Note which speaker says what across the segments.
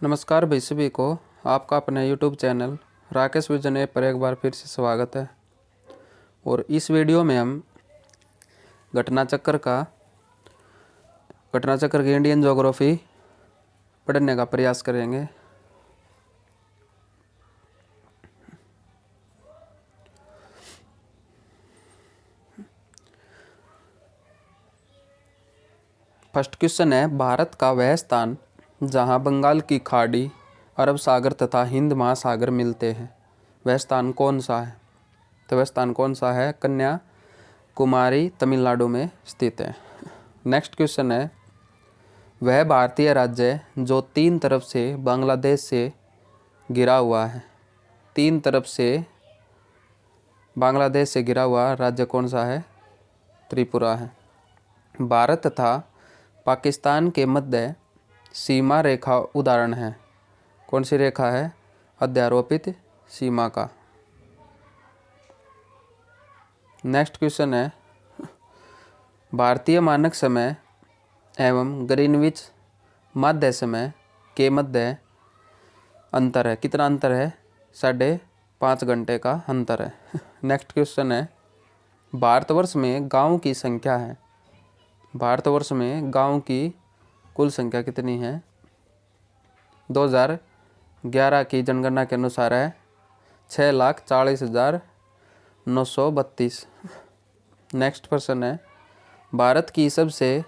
Speaker 1: नमस्कार भाई सभी को। आपका अपने YouTube channel Rakesh vision app पर एक बार फिर से स्वागत है। और इस वीडियो में हम घटना चक्र की इंडियन ज्योग्राफी पढ़ने का प्रयास करेंगे। फर्स्ट क्वेश्चन है, भारत का वह स्थान जहां बंगाल की खाड़ी, अरब सागर तथा हिंद महासागर मिलते हैं, वह स्थान कौन सा है? तो वह स्थान कौन सा है? कन्याकुमारी तमिलनाडु में स्थित है। नेक्स्ट क्वेश्चन है, वह भारतीय राज्य जो तीन तरफ से बांग्लादेश से घिरा हुआ है, तीन तरफ से बांग्लादेश से घिरा हुआ राज्य कौन सा है? त्रिपुरा है। भारत तथा पाकिस्तान के मध्य सीमा रेखा उदाहरण है, कौन सी रेखा है? अध्यारोपित सीमा का। नेक्स्ट क्वेश्चन है, भारतीय मानक समय एवं ग्रीनविच मध्य समय के मध्य अंतर है, कितना अंतर है? 5.5 घंटे का अंतर है। नेक्स्ट क्वेश्चन है, भारतवर्ष में गांव की संख्या है, भारतवर्ष में गांव की कुल संख्या कितनी है? 2011 की जनगणना के अनुसार है 6,40,932। नेक्स्ट प्रश्न है, भारत की सबसे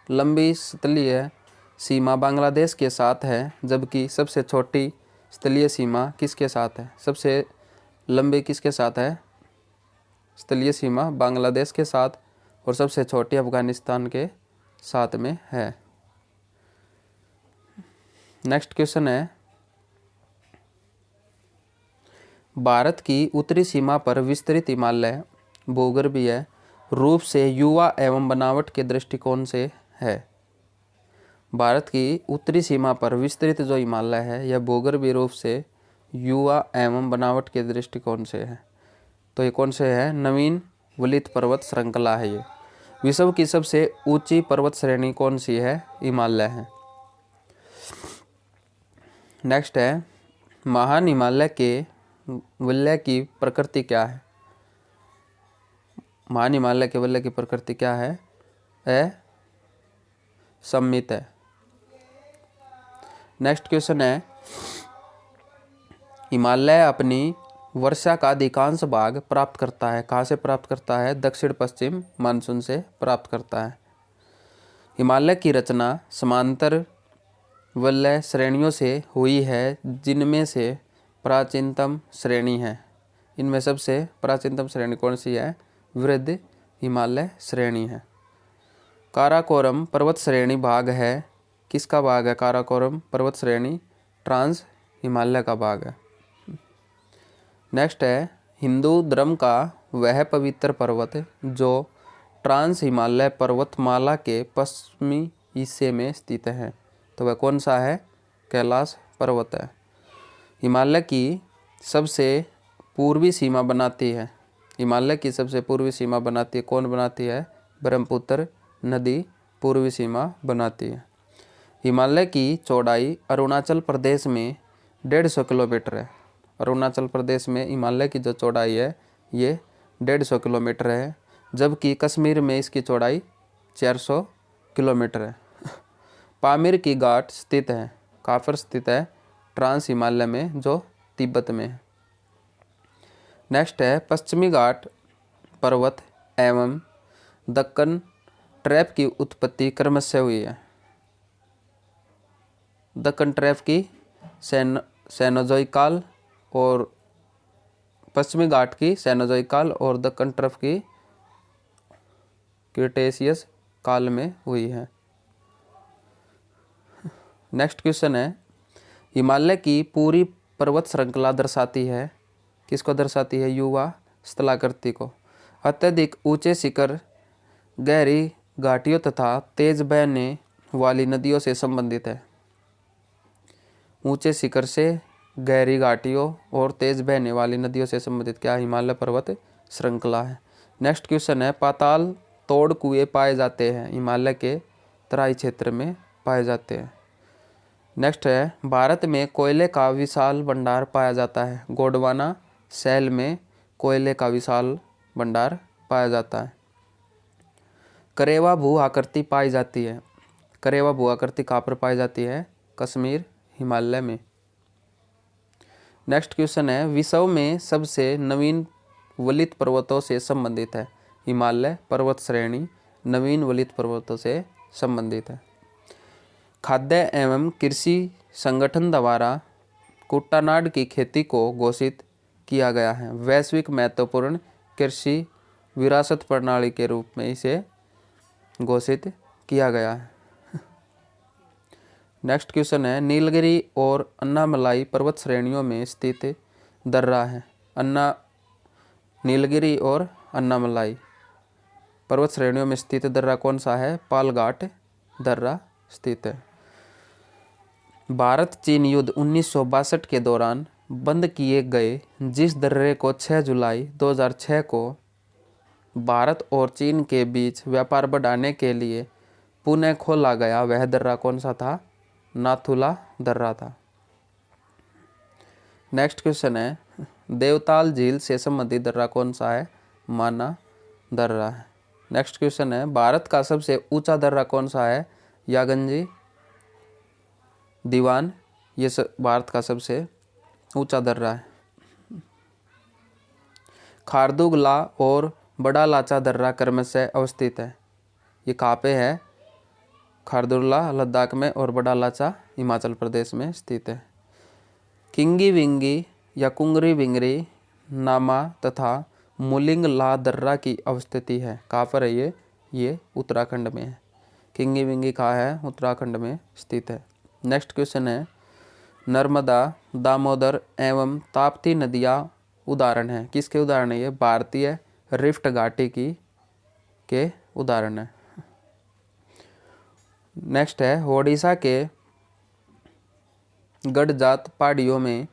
Speaker 1: लंबी स्थलीय सीमा बांग्लादेश के साथ है, जबकि सबसे छोटी स्थलीय सीमा किसके साथ है? सबसे लंबी किसके साथ है? स्थलीय सीमा बांग्लादेश के साथ, और सबसे छोटी अफगानिस्तान के साथ में है। नेक्स्ट क्वेश्चन है, भारत की उत्तरी सीमा पर विस्तृत हिमालय भूगर्भीय रूप से युवा एवं बनावट के दृष्टिकोण से है। भारत की उत्तरी सीमा पर विस्तृत जो हिमालय है यह भूगर्भीय रूप से युवा एवं बनावट के दृष्टिकोण से है। तो ये कौन से है? नवीन वलित पर्वत श्रृंखला है। ये विश्व की सबसे ऊंची पर्वत श्रेणी कौन सी है? हिमालय है। नेक्स्ट है, महान हिमालय के वलय की प्रकृति क्या है? महान हिमालय के वलय की प्रकृति क्या है? सममित है। नेक्स्ट क्वेश्चन है, हिमालय अपनी वर्षा का अधिकांश भाग प्राप्त करता है, कहाँ से प्राप्त करता है? दक्षिण पश्चिम मानसून से प्राप्त करता है। हिमालय की रचना समांतर वलय श्रेणियों से हुई है, जिनमें से प्राचीनतम श्रेणी है, इनमें सबसे प्राचीनतम श्रेणी कौन सी है? वृद्ध हिमालय श्रेणी है। काराकोरम पर्वत श्रेणी भाग है, किसका भाग है? काराकोरम पर्वत श्रेणी ट्रांस हिमालय का भाग है। नेक्स्ट है, हिंदू धर्म का वह पवित्र पर्वत जो ट्रांस हिमालय पर्वतमाला के पश्चिमी हिस्से में स्थित है, तो वह कौन सा है? कैलाश पर्वत है। हिमालय की सबसे पूर्वी सीमा बनाती है, हिमालय की सबसे पूर्वी सीमा बनाती है, कौन बनाती है? ब्रह्मपुत्र नदी पूर्वी सीमा बनाती है। हिमालय की चौड़ाई अरुणाचल प्रदेश में 150 किलोमीटर है। अरुणाचल प्रदेश में हिमालय की जो चौड़ाई है ये 150 किलोमीटर है, जबकि कश्मीर में इसकी चौड़ाई 400 किलोमीटर है। पामीर की घाट स्थित है, कहाँ पर स्थित है? ट्रांस हिमालय में, जो तिब्बत में है। नेक्स्ट है, पश्चिमी घाट पर्वत एवं दक्कन ट्रैप की उत्पत्ति क्रमशः हुई है। दक्कन ट्रैप की सेनोजोइक काल और पश्चिमी घाट की सेनोजोइक काल और दक्कन ट्रैप की क्रिटेशियस काल में हुई है। नेक्स्ट क्वेश्चन है, हिमालय की पूरी पर्वत श्रृंखला दर्शाती है, किसको दर्शाती है? युवा स्थलाकृति को। अत्यधिक ऊंचे शिखर गहरी घाटियों तथा तेज बहने वाली नदियों से संबंधित है। ऊंचे शिखर से गहरी घाटियों और तेज बहने वाली नदियों से संबंधित क्या? हिमालय पर्वत श्रृंखला है। नेक्स्ट क्वेश्चन है, पाताल तोड़ कुएं पाए जाते हैं, हिमालय के तराई क्षेत्र में पाए जाते हैं। नेक्स्ट है, भारत में कोयले का विशाल भंडार पाया जाता है। गोंडवाना शैल में कोयले का विशाल भंडार पाया जाता है। करेवा भू आकृति पाई जाती है। करेवा भू आकृति कहाँ पर पाई जाती है? कश्मीर, हिमालय में। नेक्स्ट क्वेश्चन है, विश्व में सबसे नवीन वलित पर्वतों से संबंधित है। हिमालय पर्वत श्रेणी नवीन वलित पर्वतों से संबंधित है। खाद्य एवं कृषि संगठन द्वारा कुट्टानाड की खेती को घोषित किया गया है। वैश्विक महत्वपूर्ण कृषि विरासत प्रणाली के रूप में इसे घोषित किया गया है। नेक्स्ट क्वेश्चन है, नीलगिरी और अन्नामलाई पर्वत श्रेणियों में स्थित दर्रा है। नीलगिरी और अन्नामलाई पर्वत श्रेणियों में स्थित दर्रा कौन सा है? पालघाट दर्रा स्थित है। भारत चीन युद्ध 1962 के दौरान बंद किए गए जिस दर्रे को 6 जुलाई 2006 को भारत और चीन के बीच व्यापार बढ़ाने के लिए पुनः खोला गया, वह दर्रा कौन सा था? नाथुला दर्रा था। नेक्स्ट क्वेश्चन है, देवताल झील से संबंधित दर्रा कौन सा है? माना दर्रा है। नेक्स्ट क्वेश्चन है, भारत का सबसे ऊंचा दर्रा कौन सा है? यागंजी दीवान, ये भारत का सबसे ऊंचा दर्रा है। खारदुगला और बड़ा लाचा दर्रा क्रमशः अवस्थित है। ये कहाँ पे है? खारदुगला लद्दाख में और बड़ा लाचा हिमाचल प्रदेश में स्थित है। किंगी विंगी या कुंगरी विंगरी नामा तथा मुलिंग ला दर्रा की अवस्थिति है। कहाँ पर है ये उत्तराखंड में है। किंगी विंगी कहाँ है? उत्तराखंड में स्थित है। नेक्स्ट क्वेश्चन है, नर्मदा, दामोदर एवं ताप्ती नदियाँ उदाहरण हैं। किसके उदाहरण है ये? भारतीय रिफ्ट घाटी के उदाहरण है। नेक्स्ट है, ओडिशा के गडजात पहाड़ियों में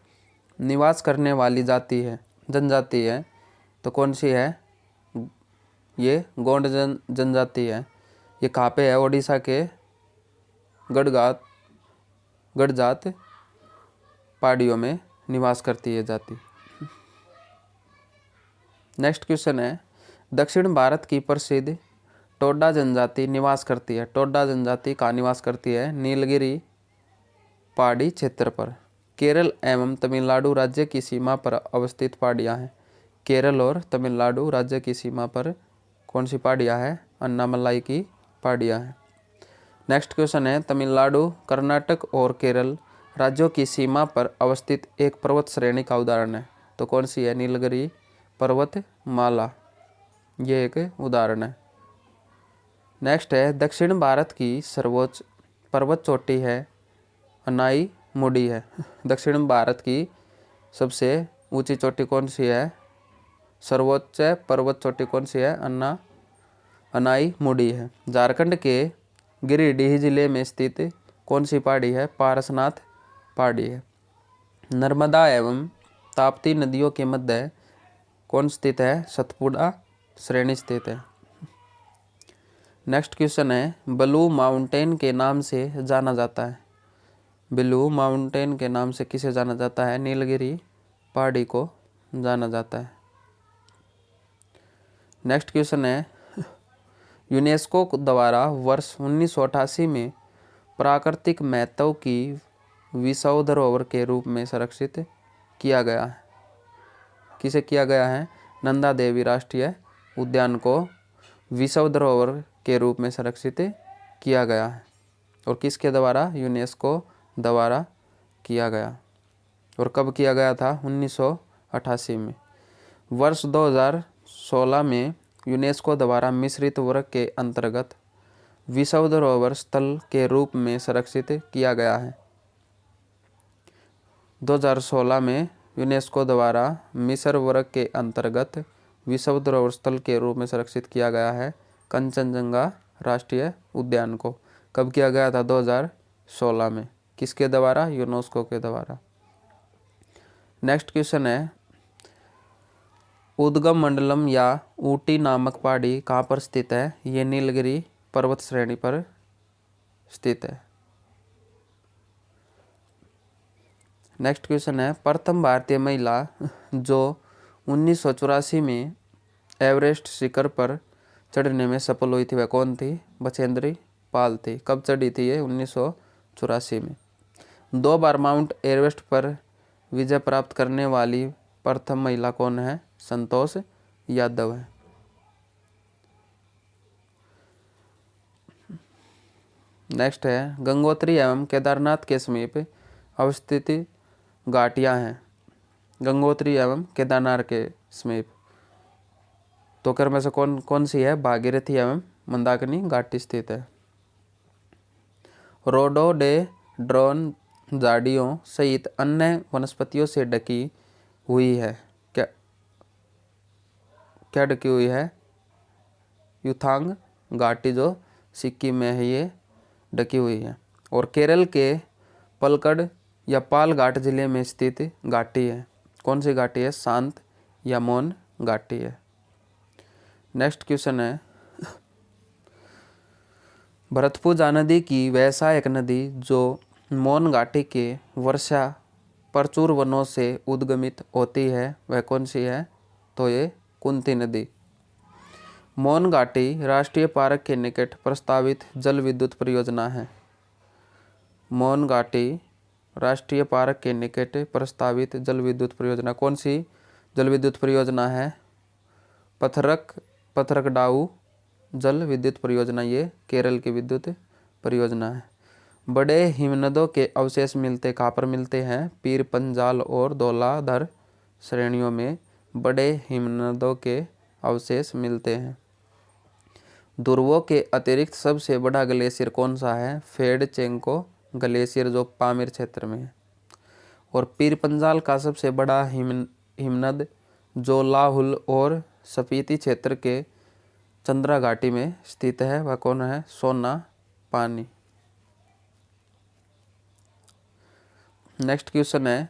Speaker 1: निवास करने वाली जनजाति है तो कौन सी है? ये गोंड जनजाति है। ये कहाँ पे है? ओडिशा के गडजात पहाड़ियों में निवास करती है जाति। नेक्स्ट क्वेश्चन है, दक्षिण भारत की प्रसिद्ध टोडा जनजाति निवास करती है। टोडा जनजाति कहाँ निवास करती है? नीलगिरी पहाड़ी क्षेत्र पर। केरल एवं तमिलनाडु राज्य की सीमा पर अवस्थित पहाड़ियाँ हैं। केरल और तमिलनाडु राज्य की सीमा पर कौन सी पहाड़ियाँ हैं? अन्नामलाई की पहाड़ियाँ हैं। नेक्स्ट क्वेश्चन है, तमिलनाडु, कर्नाटक और केरल राज्यों की सीमा पर अवस्थित एक पर्वत श्रेणी का उदाहरण है तो कौन सी है? नीलगिरी पर्वतमाला, ये एक उदाहरण है। नेक्स्ट है, दक्षिण भारत की सर्वोच्च पर्वत चोटी है अनाई मुडी है। दक्षिण भारत की सबसे ऊंची चोटी कौन सी है? सर्वोच्च पर्वत चोटी कौन सी है? अनाई मुडी है। झारखंड के गिरिडीह जिले में स्थित कौन सी पहाड़ी है? पारसनाथ पहाड़ी है। नर्मदा एवं ताप्ती नदियों के मध्य कौन स्थित है? सतपुड़ा श्रेणी स्थित है। नेक्स्ट क्वेश्चन है, ब्लू माउंटेन के नाम से जाना जाता है। ब्लू माउंटेन के नाम से किसे जाना जाता है? नीलगिरी पहाड़ी को जाना जाता है। नेक्स्ट क्वेश्चन है, यूनेस्को द्वारा वर्ष 1988 में प्राकृतिक महत्व की विश्व धरोहर के रूप में संरक्षित किया गया है। किसे किया गया है? नंदा देवी राष्ट्रीय उद्यान को विश्व धरोहर के रूप में संरक्षित किया गया है। और किसके द्वारा? यूनेस्को द्वारा किया गया। और कब किया गया था? 1988 में। वर्ष 2016 में यूनेस्को द्वारा मिश्रित वर्ग के अंतर्गत विश्व धरोहर स्थल के रूप में संरक्षित किया गया है। 2016 में यूनेस्को द्वारा मिश्र वर्ग के अंतर्गत विश्व धरोहर स्थल के रूप में संरक्षित किया गया है कंचनजंगा राष्ट्रीय उद्यान को। कब किया गया था? 2016 में। किसके द्वारा? यूनेस्को के द्वारा। नेक्स्ट क्वेश्चन है, उद्गम मंडलम या ऊटी नामक पहाड़ी कहाँ पर स्थित है? ये नीलगिरी पर्वत श्रेणी पर स्थित है। नेक्स्ट क्वेश्चन है, प्रथम भारतीय महिला जो 1984 में एवरेस्ट शिखर पर चढ़ने में सफल हुई थी वह कौन थी? बछेंद्री पाल थी। कब चढ़ी थी ये? 1984 में। 2 बार माउंट एवरेस्ट पर विजय प्राप्त करने वाली प्रथम महिला कौन है? संतोष यादव है। नेक्स्ट है, गंगोत्री एवं केदारनाथ के समीप अवस्थित घाटियां हैं। गंगोत्री एवं केदारनाथ के समीप तो कर में से कौन कौन सी है? भागीरथी एवं मंदाकिनी घाटी स्थित है। रोडोडेंड्रॉन झाड़ियों सहित अन्य वनस्पतियों से ढकी हुई है। क्या क्या ढकी हुई है? युथांग घाटी जो सिक्किम में है ये ढकी हुई है। और केरल के पलक्कड़ या पालघाट जिले में स्थित घाटी है। कौन सी घाटी है? शांत या मौन घाटी है। नेक्स्ट क्वेश्चन है, भरतपुजा नदी की वह सहायक नदी जो मौन घाटी के वर्षा प्रचुर वनों से उद्गमित होती है वह कौन सी है? तो ये कुंती नदी। मौन घाटी राष्ट्रीय पार्क के निकट प्रस्तावित जल विद्युत परियोजना है। मौन घाटी राष्ट्रीय पार्क के निकट प्रस्तावित जल विद्युत परियोजना कौन सी जल विद्युत परियोजना है? पथरकडाऊ जल विद्युत परियोजना, ये केरल की विद्युत परियोजना है। बड़े हिमनदों के अवशेष मिलते कहाँ पर मिलते हैं? पीर पंजाल और धौलाधर श्रेणियों में बड़े हिमनदों के अवशेष मिलते हैं। ध्रुवों के अतिरिक्त सबसे बड़ा ग्लेशियर कौन सा है? फेडचेंको ग्लेशियर जो पामीर क्षेत्र में है। और पीर पंजाल का सबसे बड़ा हिमनद जो लाहुल और स्पीति क्षेत्र के चंद्रा घाटी में स्थित है वह कौन है? सोना पानी। नेक्स्ट क्वेश्चन है,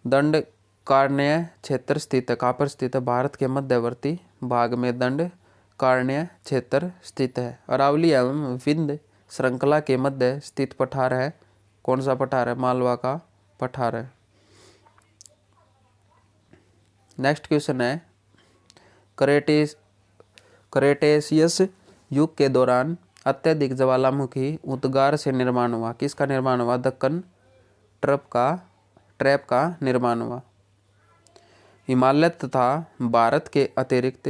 Speaker 1: दंडकारण्य क्षेत्र स्थित है। कहाँ पर स्थित है? भारत के मध्यवर्ती भाग में दंडकारण्य क्षेत्र स्थित है। अरावली एवं विंध्य श्रृंखला के मध्य स्थित पठार है। कौन सा पठार है? मालवा का पठार है। नेक्स्ट क्वेश्चन है, क्रेटेशियस युग के दौरान अत्यधिक ज्वालामुखी उद्गार से निर्माण हुआ। किसका निर्माण हुआ? दक्कन ट्रैप का निर्माण हुआ। हिमालय तथा भारत के अतिरिक्त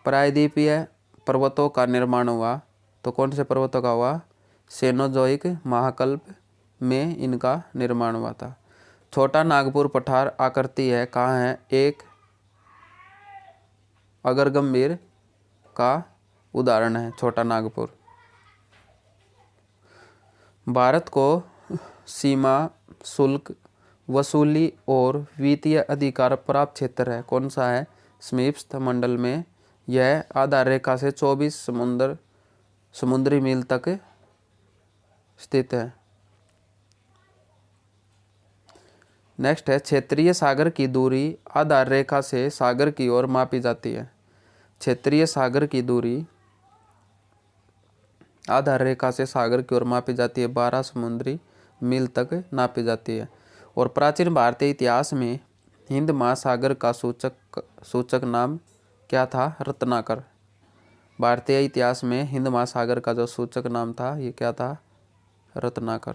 Speaker 1: प्रायद्वीपीय पर्वतों का निर्माण हुआ। तो कौन से पर्वतों का हुआ? सेनोजोइक महाकल्प में इनका निर्माण हुआ था। छोटा नागपुर पठार आकृति है कहाँ है? एक अगर गंभीर का उदाहरण है छोटा नागपुर। भारत को सीमा शुल्क वसूली और वित्तीय अधिकार प्राप्त क्षेत्र है। कौन सा है? समीपस्थ मंडल में। यह आधार रेखा से 24 समुद्री मील तक स्थित है। नेक्स्ट है, क्षेत्रीय सागर की दूरी आधार रेखा से सागर की ओर मापी जाती है। क्षेत्रीय सागर की दूरी आधार रेखा से सागर की ओर मापी जाती है। 12 समुद्री मील तक नापी जाती है। और प्राचीन भारतीय इतिहास में हिंद महासागर का सूचक नाम क्या था? रत्नाकर। भारतीय इतिहास में हिंद महासागर का जो सूचक नाम था ये क्या था? रत्नाकर।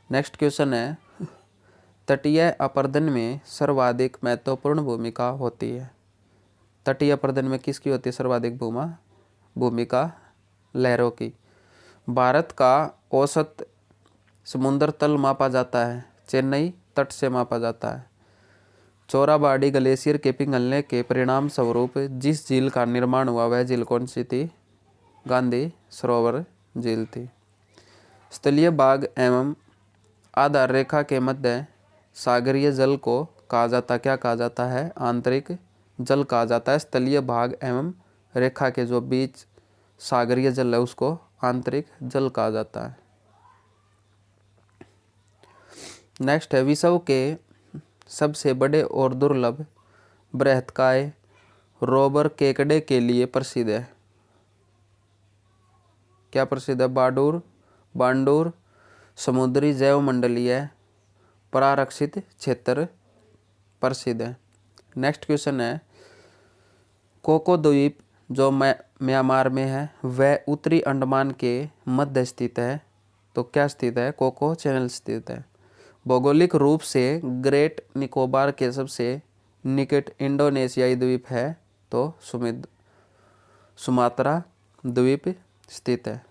Speaker 1: नेक्स्ट क्वेश्चन है, तटीय अपर्दन में सर्वाधिक महत्वपूर्ण भूमिका होती है। तटीय अपर्दन में किसकी होती है सर्वाधिक भूमिका? लहरों की। भारत का औसत समुद्र तल मापा जाता है चेन्नई तट से मापा जाता है। चोराबाड़ी ग्लेशियर के पिघलने के परिणाम स्वरूप जिस झील का निर्माण हुआ वह झील कौन सी थी? गांधी सरोवर झील थी। स्थलीय भाग एवं आधार रेखा के मध्य सागरीय जल को कहा जाता क्या कहा जाता है? आंतरिक जल कहा जाता है। स्थलीय भाग एवं रेखा के जो बीच सागरीय जल है उसको आंतरिक जल कहा जाता है। नेक्स्ट है, विश्व के सबसे बड़े और दुर्लभ बृहत्काय रोवर केकड़े के लिए प्रसिद्ध है। क्या प्रसिद्ध है? बांडूर समुद्री जैव मंडलीय प्रारक्षित क्षेत्र प्रसिद्ध है। नेक्स्ट क्वेश्चन है, कोको द्वीप जो म्यांमार में है वह उत्तरी अंडमान के मध्य स्थित है। तो क्या स्थित है? कोको चैनल स्थित है। भौगोलिक रूप से ग्रेट निकोबार के सबसे निकट इंडोनेशियाई द्वीप है तो सुमात्रा द्वीप स्थित है।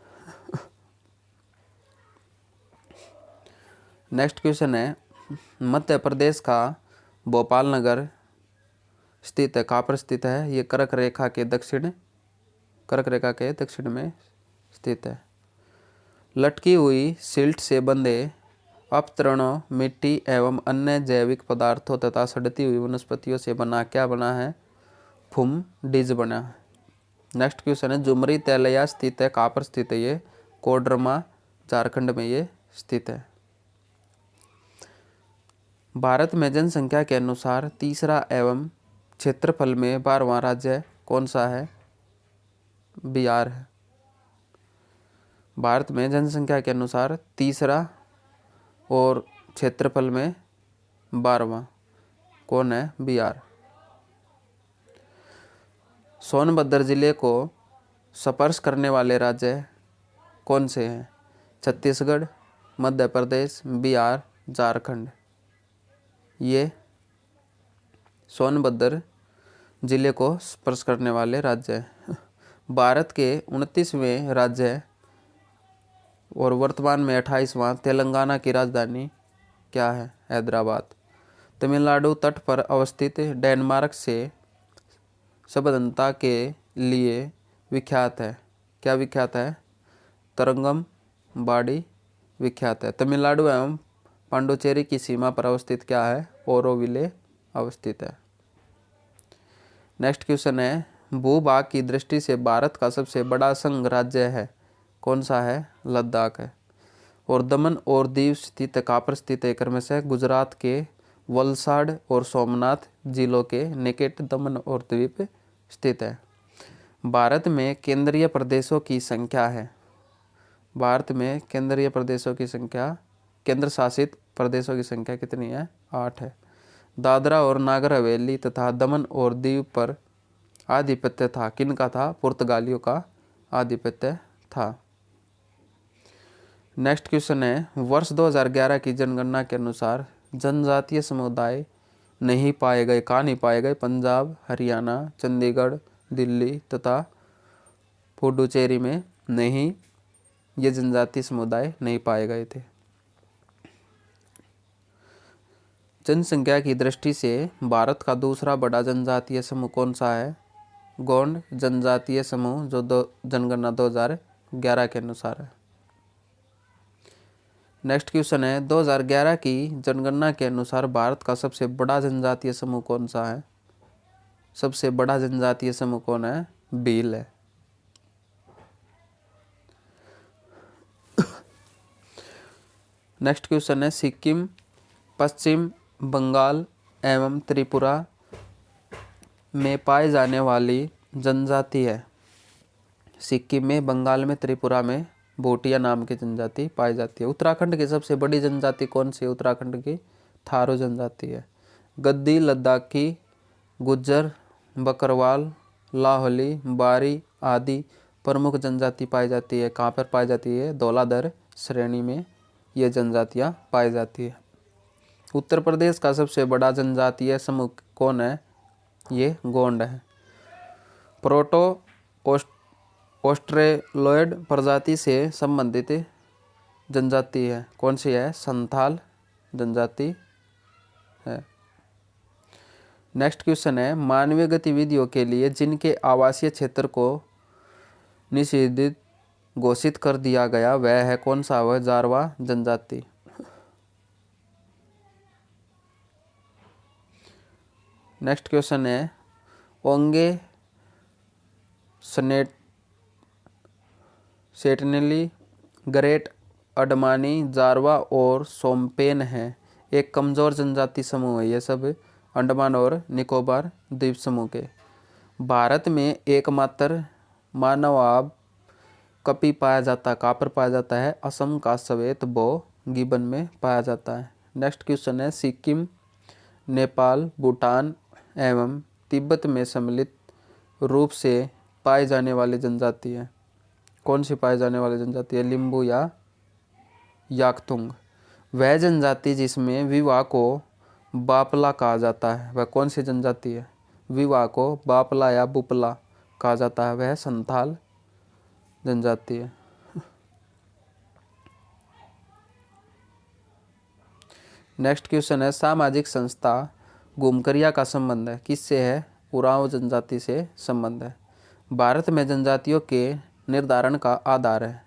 Speaker 1: नेक्स्ट क्वेश्चन है, मध्य प्रदेश का भोपाल नगर स्थित है, कहाँ पर स्थित है? ये कर्क रेखा के दक्षिण में स्थित है। लटकी हुई सिल्ट से बंधे अपतरणों, मिट्टी एवं अन्य जैविक पदार्थों तथा सड़ती हुई वनस्पतियों से बना क्या बना है? फुम डिज बना है। नेक्स्ट क्वेश्चन है, जुमरी तैलया स्थित है, कहाँ पर स्थित है? ये कोडरमा झारखंड में ये स्थित है। भारत में जनसंख्या के अनुसार तीसरा एवं क्षेत्रफल में 12वां राज्य कौन सा है? बिहार है। भारत में जनसंख्या के अनुसार तीसरा और क्षेत्रफल में 12वां कौन है? बिहार। सोनभद्र जिले को स्पर्श करने वाले राज्य कौन से हैं? छत्तीसगढ़, मध्य प्रदेश, बिहार, झारखंड। ये सोनभद्र जिले को स्पर्श करने वाले राज्य हैं। भारत के 29वें राज्य है और वर्तमान में 28वां। तेलंगाना की राजधानी क्या है? हैदराबाद। तमिलनाडु तट पर अवस्थित डेनमार्क से संबद्धता के लिए विख्यात है। क्या विख्यात है? तरंगम बाड़ी विख्यात है। तमिलनाडु एवं पांडुचेरी की सीमा पर अवस्थित क्या है? ओरोविले अवस्थित है। नेक्स्ट क्वेश्चन है, भूभाग की दृष्टि से भारत का सबसे बड़ा संघ राज्य है कौन सा है? लद्दाख है। और दमन और दीव स्थित कहाँ पर स्थित है? क्रम से गुजरात के वलसाड और सोमनाथ जिलों के निकट दमन और द्वीप स्थित है। भारत में केंद्रीय प्रदेशों की संख्या है। भारत में केंद्रीय प्रदेशों की संख्या, केंद्र शासित प्रदेशों की संख्या कितनी है? 8 है। दादरा और नागर हवेली तथा दमन और दीव पर आधिपत्य था किनका था? पुर्तगालियों का आधिपत्य था। नेक्स्ट क्वेश्चन है, वर्ष 2011 की जनगणना के अनुसार जनजातीय समुदाय नहीं पाए गए। कहाँ नहीं पाए गए? पंजाब, हरियाणा, चंडीगढ़, दिल्ली तथा पुडुचेरी में नहीं, ये जनजातीय समुदाय नहीं पाए गए थे। जनसंख्या की दृष्टि से भारत का दूसरा बड़ा जनजातीय समूह कौन सा है? गोंड जनजातीय समूह, जो जनगणना 2011 के अनुसार है। नेक्स्ट क्वेश्चन है, 2011 की जनगणना के अनुसार भारत का सबसे बड़ा जनजातीय समूह कौन सा है? सबसे बड़ा जनजातीय समूह कौन है? भील है। नेक्स्ट क्वेश्चन है, सिक्किम, पश्चिम बंगाल एवं त्रिपुरा में पाई जाने वाली जनजाति है। सिक्किम में, बंगाल में, त्रिपुरा में भोटिया नाम की जनजाति पाई जाती है। उत्तराखंड की सबसे बड़ी जनजाति कौन सी है? उत्तराखंड की थारू जनजाति है। गद्दी, लद्दाखी, गुज्जर, बकरवाल, लाहौली, बारी आदि प्रमुख जनजाति पाई जाती है। कहाँ पर पाई जाती है? धौलाधर श्रेणी में ये जनजातियाँ पाई जाती है। उत्तर प्रदेश का सबसे बड़ा जनजातीय समूह कौन है? ये गोंड है। प्रोटो ऑस्ट्रेलोइड प्रजाति से संबंधित जनजाति है कौन सी है? संथाल जनजाति है। नेक्स्ट क्वेश्चन है, मानवीय गतिविधियों के लिए जिनके आवासीय क्षेत्र को निषिद्ध घोषित कर दिया गया वह है कौन सा? वह जारवा जनजाति। नेक्स्ट क्वेश्चन है, ओंगे सेटनेली, ग्रेट अडमानी, जारवा और सोमपेन है एक कमजोर जनजाति समूह है। ये सब अंडमान और निकोबार द्वीप समूह के। भारत में एकमात्र मानव कपी पाया जाता, कहाँ पर पाया जाता है? असम का श्वेत बो गिबन में पाया जाता है। नेक्स्ट क्वेश्चन है, सिक्किम, नेपाल, भूटान एवं तिब्बत में सम्मिलित रूप से पाई जाने वाली जनजाति है। कौन सी पाई जाने वाली जनजाति है? लिम्बू या याकतुंग। वह जनजाति जिसमें विवाह को बापला कहा जाता है, वह कौन सी जनजाति है? विवाह को बापला या बुपला कहा जाता है, वह संथाल जनजाति है। नेक्स्ट क्वेश्चन है, सामाजिक संस्था गुमकरिया का संबंध है किससे है? उरांव जनजाति से संबंध है। भारत में जनजातियों के निर्धारण का आधार है।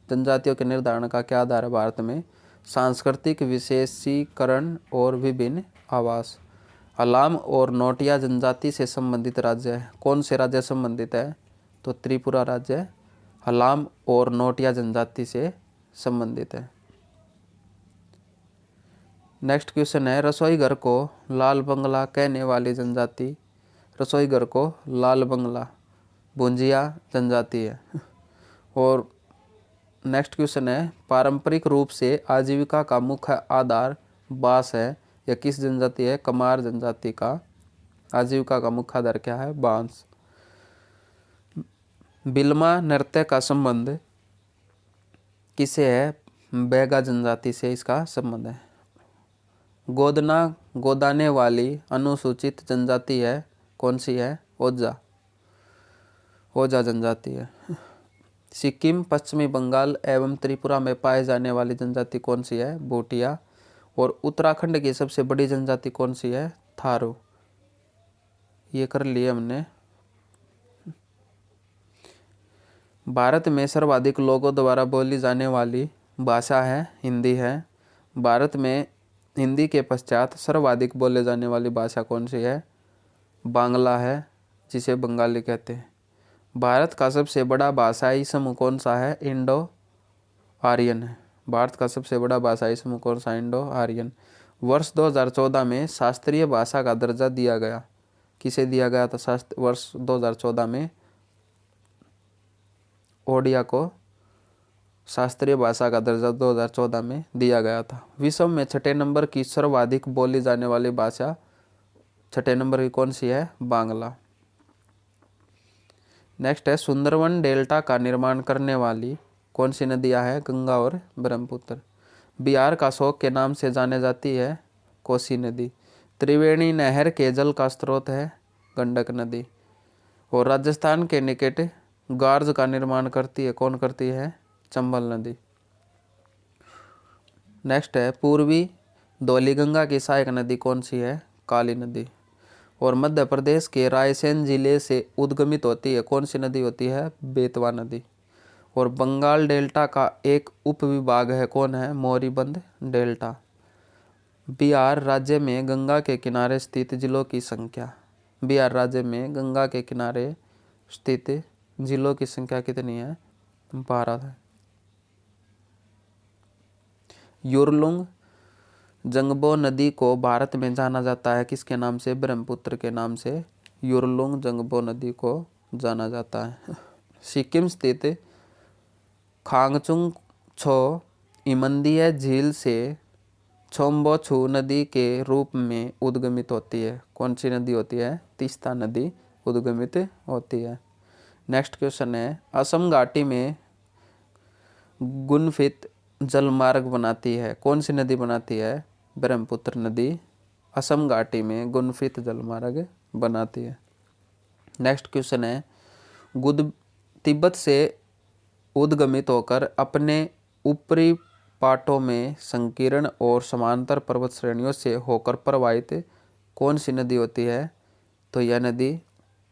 Speaker 1: जनजातियों के निर्धारण का क्या आधार है भारत में? सांस्कृतिक विशेषीकरण और विभिन्न आवास। अलाम और नोटिया जनजाति से संबंधित राज्य है। कौन से राज्य संबंधित है? तो त्रिपुरा राज्य अलाम और नोटिया जनजाति से संबंधित है। नेक्स्ट क्वेश्चन है, रसोई घर को लाल बंगला कहने वाली जनजाति। रसोई घर को लाल बंगला भुंजिया जनजाति है। और नेक्स्ट क्वेश्चन है, पारंपरिक रूप से आजीविका का मुख्य आधार बांस है। यह किस जनजाति है? कमार जनजाति का आजीविका का मुख्य आधार क्या है? बांस। बिल्मा नृत्य का संबंध किससे है? बैगा जनजाति से इसका संबंध है। गोदना गोदाने वाली अनुसूचित जनजाति है, कौन सी है? ओजा। ओजा जनजाति है। सिक्किम, पश्चिमी बंगाल एवं त्रिपुरा में पाए जाने वाली जनजाति कौन सी है? भूटिया। और उत्तराखंड की सबसे बड़ी जनजाति कौन सी है? थारू। ये कर लिए हमने। भारत में सर्वाधिक लोगों द्वारा बोली जाने वाली भाषा है हिंदी है। भारत में हिंदी के पश्चात सर्वाधिक बोले जाने वाली भाषा कौन सी है? बांग्ला है, जिसे बंगाली कहते हैं। भारत का सबसे बड़ा भाषाई समूह कौन सा है? इंडो आर्यन है। भारत का सबसे बड़ा भाषाई समूह कौन सा? Indo Aryan. वर्ष 2014 में शास्त्रीय भाषा का दर्जा दिया गया। किसे दिया गया था? वर्ष 2014 में ओडिया को शास्त्रीय भाषा का दर्जा 2014 में दिया गया था। विश्व में 6 नंबर की सर्वाधिक बोली जाने वाली भाषा 6 नंबर की कौन सी है? बांग्ला। नेक्स्ट है, सुंदरवन डेल्टा का निर्माण करने वाली कौन सी नदियां है? गंगा और ब्रह्मपुत्र। बिहार का शोक के नाम से जाने जाती है कोसी नदी। त्रिवेणी नहर के जल का स्रोत है गंडक नदी। और राजस्थान के निकट गार्ज का निर्माण करती है, कौन करती है? चंबल नदी। नेक्स्ट है, पूर्वी धौलीगंगा की सहायक नदी कौन सी है? काली नदी। और मध्य प्रदेश के रायसेन जिले से उद्गमित होती है, कौन सी नदी होती है? बेतवा नदी। और बंगाल डेल्टा का एक उपविभाग है, कौन है? मोरीबंद डेल्टा। बिहार राज्य में गंगा के किनारे स्थित जिलों की संख्या। बिहार राज्य में गंगा के किनारे स्थित जिलों की संख्या कितनी है? 12 है। युरलुंग जंगबो नदी को भारत में जाना जाता है किसके नाम से? ब्रह्मपुत्र के नाम से युरलुंग जंगबो नदी को जाना जाता है। सिक्किम स्थित खांगचुंग छो इमंदिया झील से छोम्बोछू नदी के रूप में उद्गमित होती है। कौन सी नदी होती है? तीस्ता नदी उद्गमित होती है। नेक्स्ट क्वेश्चन है, असम घाटी में गुनफित जलमार्ग बनाती है, कौन सी नदी बनाती है? ब्रह्मपुत्र नदी असम घाटी में गुनफित जलमार्ग बनाती है। नेक्स्ट क्वेश्चन है, तिब्बत से उद्गमित होकर अपने ऊपरी पाटों में संकीर्ण और समांतर पर्वत श्रेणियों से होकर प्रवाहित कौन सी नदी होती है? तो यह नदी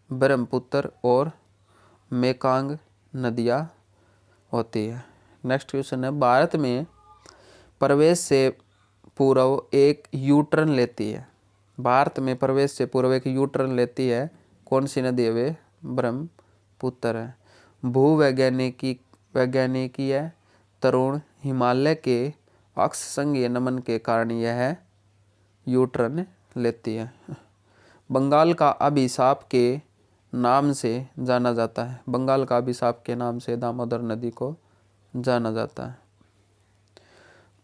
Speaker 1: ब्रह्मपुत्र और मेकांग नदियाँ होती है। नेक्स्ट क्वेश्चन है, भारत में प्रवेश से पूर्व एक यू टर्न लेती है। भारत में प्रवेश से पूर्व एक यू टर्न लेती है, कौन सी नदी है? वे ब्रह्मपुत्र है। वैज्ञानिकीय तरुण हिमालय के अक्ष संघीय नमन के कारण यह यू टर्न लेती है। बंगाल का अभिशाप के नाम से जाना जाता है। बंगाल का अभिशाप के नाम से दामोदर नदी को जाना जाता है।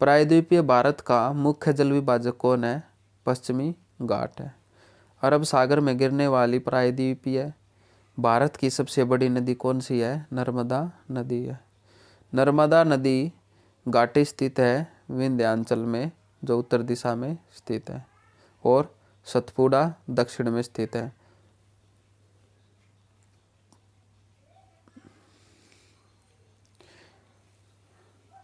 Speaker 1: प्रायद्वीपीय भारत का मुख्य जल विभाजक कौन है? पश्चिमी घाट है। अरब सागर में गिरने वाली प्रायद्वीपीय भारत की सबसे बड़ी नदी कौन सी है? नर्मदा नदी है। नर्मदा नदी घाटी स्थित है विंध्याचल में, जो उत्तर दिशा में स्थित है, और सतपुड़ा दक्षिण में स्थित है।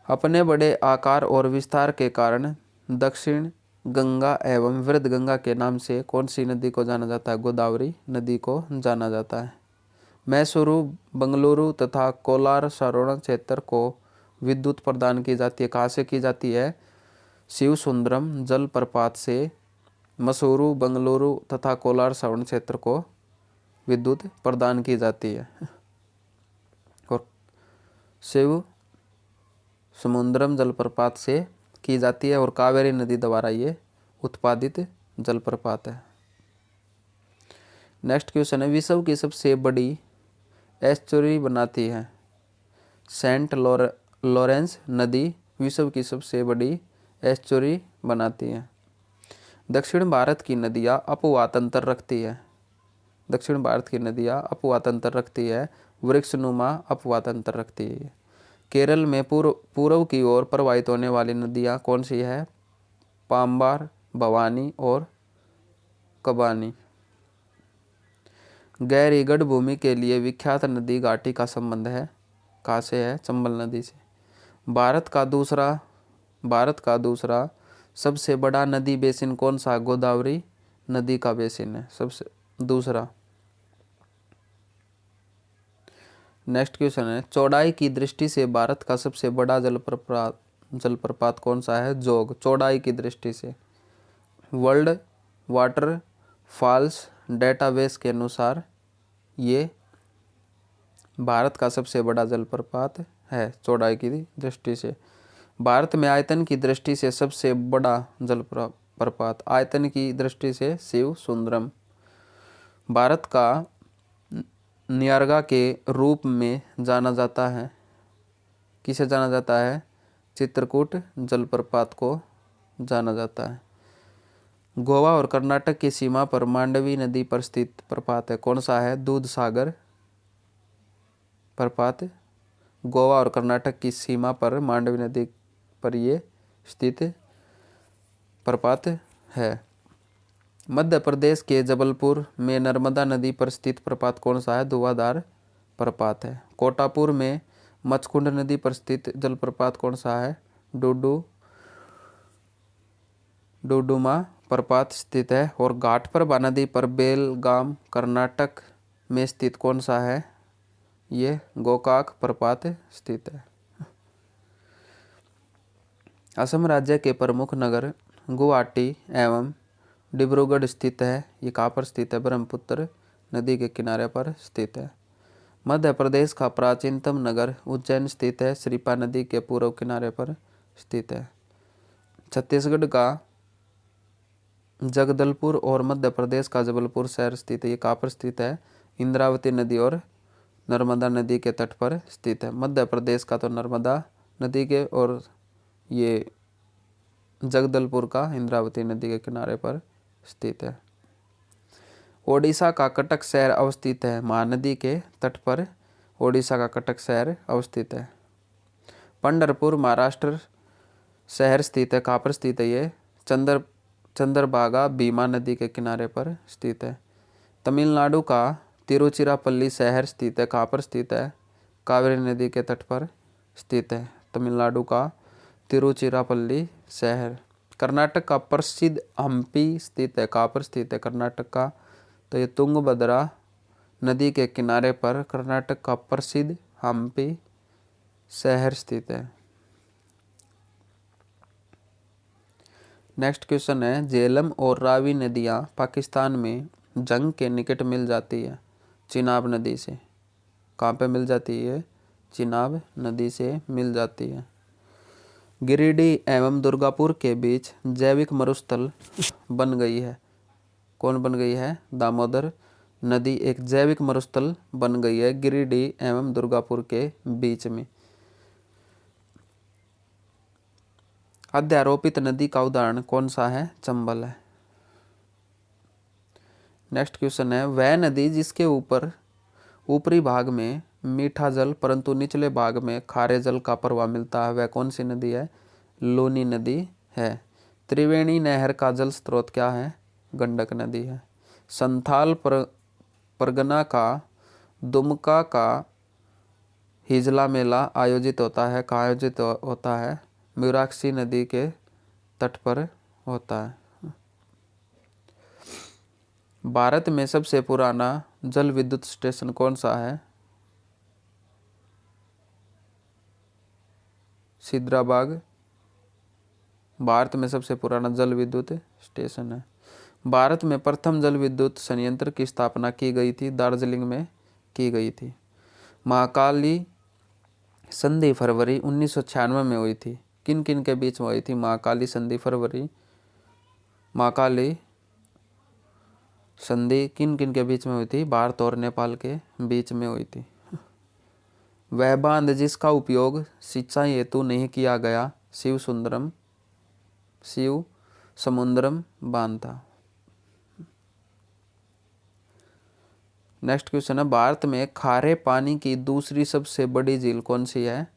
Speaker 1: अपने बड़े आकार और विस्तार के कारण दक्षिण गंगा एवं वृद्ध गंगा के नाम से कौन सी नदी को जाना जाता है? गोदावरी नदी को जाना जाता है। मैसूरू, बंगलुरु तथा कोलार सरोवर क्षेत्र को विद्युत प्रदान की जाती है। कहाँ से की जाती है? शिव सुंदरम जल प्रपात से मैसूरू, बंगलुरु तथा कोलार सरोवर क्षेत्र को विद्युत प्रदान की जाती है। और शिव समुद्रम जलप्रपात से की जाती है, और कावेरी नदी द्वारा ये उत्पादित जलप्रपात है। नेक्स्ट क्वेश्चन है, विश्व की सबसे बड़ी एस्चुरी बनाती है? सेंट लॉरेंस नदी विश्व की सबसे बड़ी एस्चुरी बनाती है। दक्षिण भारत की नदियाँ अपवात अंतर रखती है। दक्षिण भारत की नदियाँ अपवात अंतर रखती है, वृक्षनुमा अपवात अंतर रखती है। केरल में पूर्व की ओर प्रवाहित होने वाली नदियाँ कौन सी है? पाम्बार, भवानी और कबानी। गहरी गढ़ भूमि के लिए विख्यात नदी घाटी का संबंध है? कहाँ से है? चंबल नदी से। भारत का दूसरा सबसे बड़ा नदी बेसिन कौन सा? गोदावरी नदी का बेसिन है सबसे दूसरा। नेक्स्ट क्वेश्चन है, चौड़ाई की दृष्टि से भारत का सबसे बड़ा जलप्रपात कौन सा है? जोग। चौड़ाई की दृष्टि से। वर्ल्ड वाटर फॉल्स डेटाबेस के अनुसार ये भारत का सबसे बड़ा जलप्रपात है चौड़ाई की दृष्टि से। भारत में आयतन की दृष्टि से सबसे बड़ा जलप्रपात, आयतन की दृष्टि से शिव सुंदरम। भारत का नियाग्रा के रूप में जाना जाता है। किसे जाना जाता है? चित्रकूट जलप्रपात को जाना जाता है। गोवा और कर्नाटक की सीमा पर मांडवी नदी पर स्थित प्रपात है, कौन सा है? दूध सागर प्रपात। गोवा और कर्नाटक की सीमा पर मांडवी नदी पर ये स्थित प्रपात है। मध्य प्रदेश के जबलपुर में नर्मदा नदी पर स्थित प्रपात कौन सा है? धुआंधार प्रपात है। कोटापुर में मचकुंड नदी पर स्थित जलप्रपात कौन सा है? डुडुमा प्रपात स्थित है। और घाटप्रभा नदी पर बेलगाम कर्नाटक में स्थित कौन सा है? ये गोकाक प्रपात स्थित है। असम राज्य के प्रमुख नगर गुवाहाटी एवं डिब्रूगढ़ स्थित है। ये कहाँ पर स्थित है? ब्रह्मपुत्र नदी के किनारे पर स्थित है। मध्य प्रदेश का प्राचीनतम नगर उज्जैन स्थित है, श्रीपा नदी के पूर्व किनारे पर स्थित है। छत्तीसगढ़ का जगदलपुर और मध्य प्रदेश का जबलपुर शहर स्थित है। ये कहाँ पर स्थित है? इंद्रावती नदी और नर्मदा नदी के तट पर स्थित है। मध्य प्रदेश का तो नर्मदा नदी के, और ये जगदलपुर का इंद्रावती नदी के किनारे पर स्थित है। ओडिशा का कटक शहर अवस्थित है महानदी के तट पर। ओडिशा का कटक शहर अवस्थित है। पंढरपुर महाराष्ट्र शहर स्थित है, कहाँ पर स्थित है? ये चंद्रभागा भीमा नदी के किनारे पर स्थित है। तमिलनाडु का तिरुचिरापल्ली शहर स्थित है, कहाँ पर स्थित है? कावेरी नदी के तट पर स्थित है तमिलनाडु का तिरुचिरापल्ली शहर। कर्नाटक का प्रसिद्ध हम्पी स्थित है, कहाँ पर स्थित है कर्नाटक का? तो ये तुंगभद्रा नदी के किनारे पर कर्नाटक का प्रसिद्ध हम्पी शहर स्थित है। नेक्स्ट क्वेश्चन है, झेलम और रावी नदियाँ पाकिस्तान में जंग के निकट मिल जाती है चिनाब नदी से। कहाँ पे मिल जाती है? चिनाब नदी से मिल जाती है। गिरिडीह एवं दुर्गापुर के बीच जैविक मरुस्थल बन गई है। कौन बन गई है? दामोदर नदी एक जैविक मरुस्थल बन गई है गिरिडीह एवं दुर्गापुर के बीच में। अध्यारोपित नदी का उदाहरण कौन सा है? चंबल है। नेक्स्ट क्वेश्चन है, वह नदी जिसके ऊपरी भाग में मीठा जल परंतु निचले भाग में खारे जल का प्रवाह मिलता है, वह कौन सी नदी है? लूनी नदी है। त्रिवेणी नहर का जल स्रोत क्या है? गंडक नदी है। संथाल परगना का दुमका का हिजला मेला आयोजित होता है, कहाँ आयोजित होता है? म्यूराक्षी नदी के तट पर होता है। भारत में सबसे पुराना जल विद्युत स्टेशन कौन सा है? सिद्राबाग भारत में सबसे पुराना जल विद्युत स्टेशन है। भारत में प्रथम जल विद्युत संयंत्र की स्थापना की गई थी, दार्जिलिंग में की गई थी। महाकाली संधि फरवरी 1996 में हुई थी, किन किन के बीच में हुई थी? महाकाली संधि महाकाली संधि किन किन के बीच में हुई थी? भारत और नेपाल के बीच में हुई थी। वह बांध जिसका उपयोग सिंचाई हेतु नहीं किया गया, शिव समुद्रम बांध था। नेक्स्ट क्वेश्चन है, भारत में खारे पानी की दूसरी सबसे बड़ी झील कौन सी है?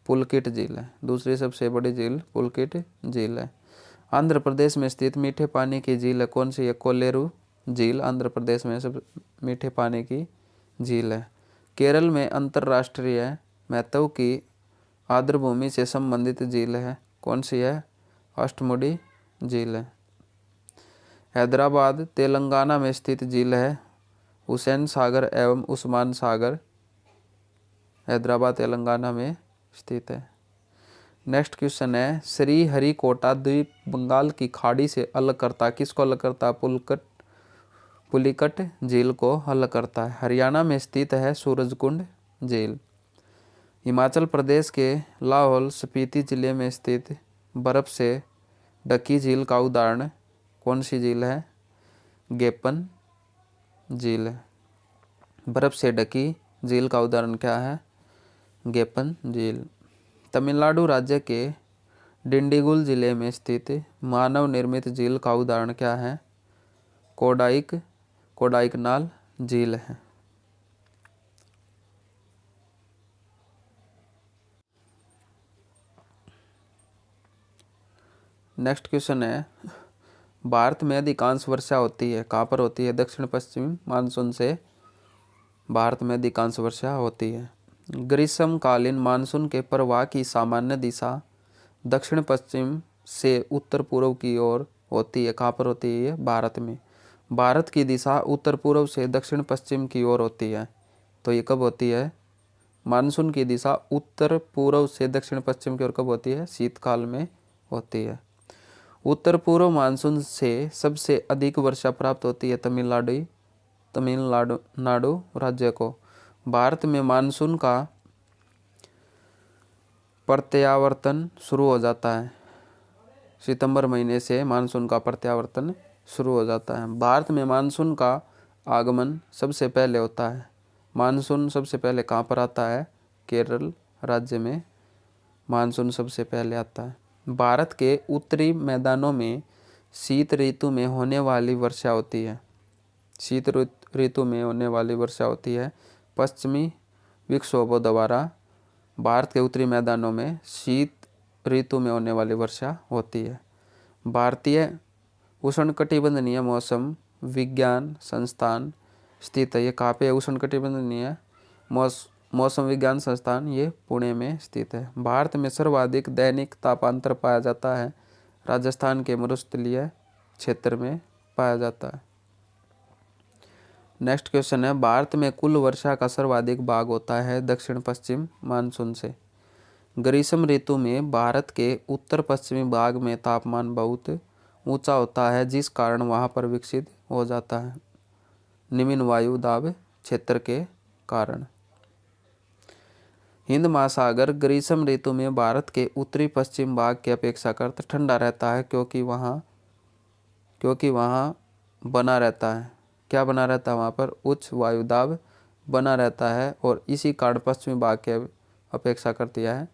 Speaker 1: पुलकित झील है। दूसरी सबसे बड़ी झील पुलकित झील है। आंध्र प्रदेश में स्थित मीठे पानी की झील है कौन सी है? कोलेरू झील आंध्र प्रदेश में सब मीठे पानी की झील है। केरल में अंतर्राष्ट्रीय महत्व की आर्द्रभूमि से संबंधित झील है कौन सी है? अष्टमुडी झील है। हैदराबाद तेलंगाना में स्थित झील है हुसैन सागर एवं उस्मान सागर, हैदराबाद तेलंगाना में स्थित है। नेक्स्ट क्वेश्चन है, श्री हरिकोटा द्वीप बंगाल की खाड़ी से अलग करता है, किसको अलग करता है? पुलिकट झील को अलग करता है। हरियाणा में स्थित है सूरजकुंड झील। हिमाचल प्रदेश के लाहौल स्पीति जिले में स्थित बर्फ से ढकी झील का उदाहरण कौन सी झील है? गेपन झील है। बर्फ से ढकी झील का उदाहरण क्या है? गेपन झील। तमिलनाडु राज्य के डिंडीगुल जिले में स्थित मानव निर्मित झील का उदाहरण क्या है? कोडाइकनाल झील है। नेक्स्ट क्वेश्चन है, भारत में अधिकांश वर्षा होती है, कहाँ पर होती है? दक्षिण पश्चिम मानसून से भारत में अधिकांश वर्षा होती है। ग्रीष्मकालीन मानसून के प्रवाह की सामान्य दिशा दक्षिण पश्चिम से उत्तर पूर्व की ओर होती है, कहाँ पर होती है? भारत में। भारत की दिशा उत्तर पूर्व से दक्षिण पश्चिम की ओर होती है, तो ये कब होती है? मानसून की दिशा उत्तर पूर्व से दक्षिण पश्चिम की ओर कब होती है? शीतकाल में होती है। उत्तर पूर्व मानसून से सबसे अधिक वर्षा प्राप्त होती है तमिलनाडु राज्य को। भारत में मानसून का प्रत्यावर्तन शुरू हो जाता है, सितंबर महीने से मानसून का प्रत्यावर्तन शुरू हो जाता है। भारत में मानसून का आगमन सबसे पहले होता है। मानसून सबसे पहले कहाँ पर आता है? केरल राज्य में मानसून सबसे पहले आता है। भारत के उत्तरी मैदानों में शीत ऋतु में होने वाली वर्षा होती है। शीत ऋतु में होने वाली वर्षा होती है पश्चिमी विक्षोभों द्वारा। भारत के उत्तरी मैदानों में शीत ऋतु में होने वाली वर्षा होती है। भारतीय उष्णकटिबंधीय मौसम विज्ञान संस्थान स्थित है, ये कहाँ पे? उष्णकटिबंधीय मौसम विज्ञान संस्थान, ये पुणे में स्थित है। भारत में सर्वाधिक दैनिक तापांतर पाया जाता है राजस्थान के मरुस्थलीय क्षेत्र में पाया जाता है। नेक्स्ट क्वेश्चन है, भारत में कुल वर्षा का सर्वाधिक भाग होता है दक्षिण पश्चिम मानसून से। ग्रीष्म ऋतु में भारत के उत्तर पश्चिमी भाग में तापमान बहुत ऊंचा होता है, जिस कारण वहां पर विकसित हो जाता है निम्न वायु दाब क्षेत्र के कारण। हिंद महासागर ग्रीष्म ऋतु में भारत के उत्तरी पश्चिम भाग के अपेक्षाकृत ठंडा रहता है, क्योंकि वहाँ बना रहता है, क्या बना रहता है? वहाँ पर उच्च वायुदाब बना रहता है, और इसी कारण पश्चिमी भाग के अपेक्षाकृत यह